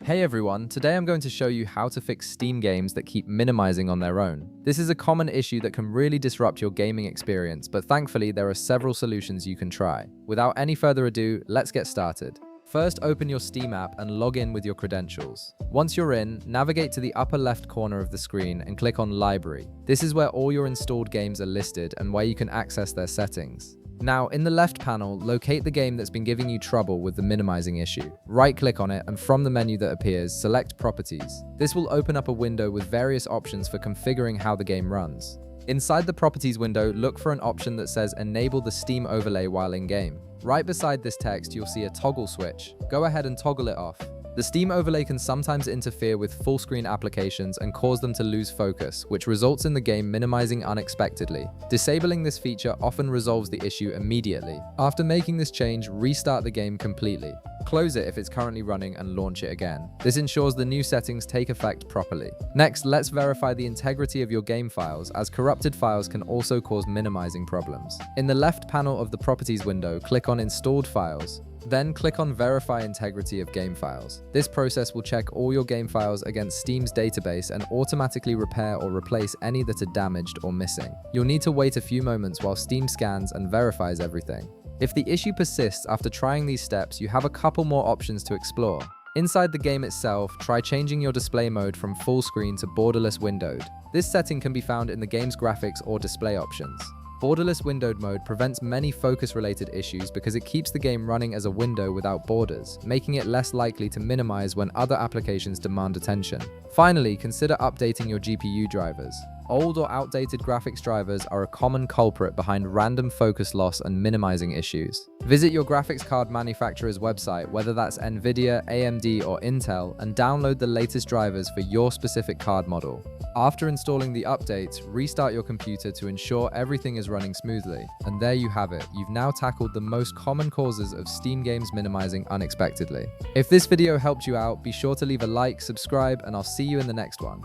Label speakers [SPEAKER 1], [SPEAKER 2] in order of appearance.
[SPEAKER 1] Hey everyone, today I'm going to show you how to fix Steam games that keep minimizing on their own. This is a common issue that can really disrupt your gaming experience, but thankfully there are several solutions you can try. Without any further ado, let's get started. First, open your Steam app and log in with your credentials. Once you're in, navigate to the upper left corner of the screen and click on Library. This is where all your installed games are listed and where you can access their settings. Now, in the left panel, locate the game that's been giving you trouble with the minimizing issue. Right-click on it, and from the menu that appears, select Properties. This will open up a window with various options for configuring how the game runs. Inside the Properties window, look for an option that says Enable the Steam overlay while in-game. Right beside this text, you'll see a toggle switch. Go ahead and toggle it off. The Steam overlay can sometimes interfere with full-screen applications and cause them to lose focus, which results in the game minimizing unexpectedly. Disabling this feature often resolves the issue immediately. After making this change, restart the game completely. Close it if it's currently running and launch it again. This ensures the new settings take effect properly. Next, let's verify the integrity of your game files, as corrupted files can also cause minimizing problems. In the left panel of the Properties window, click on Installed Files. Then click on Verify Integrity of Game Files. This process will check all your game files against Steam's database and automatically repair or replace any that are damaged or missing. You'll need to wait a few moments while Steam scans and verifies everything. If the issue persists after trying these steps, you have a couple more options to explore. Inside the game itself, try changing your display mode from full screen to borderless windowed. This setting can be found in the game's graphics or display options. Borderless windowed mode prevents many focus-related issues because it keeps the game running as a window without borders, making it less likely to minimize when other applications demand attention. Finally, consider updating your GPU drivers. Old or outdated graphics drivers are a common culprit behind random focus loss and minimizing issues. Visit your graphics card manufacturer's website, whether that's Nvidia, AMD, or Intel, and download the latest drivers for your specific card model. After installing the updates, restart your computer to ensure everything is running smoothly. And there you have it. You've now tackled the most common causes of Steam games minimizing unexpectedly. If this video helped you out, be sure to leave a like, subscribe, and I'll see you in the next one.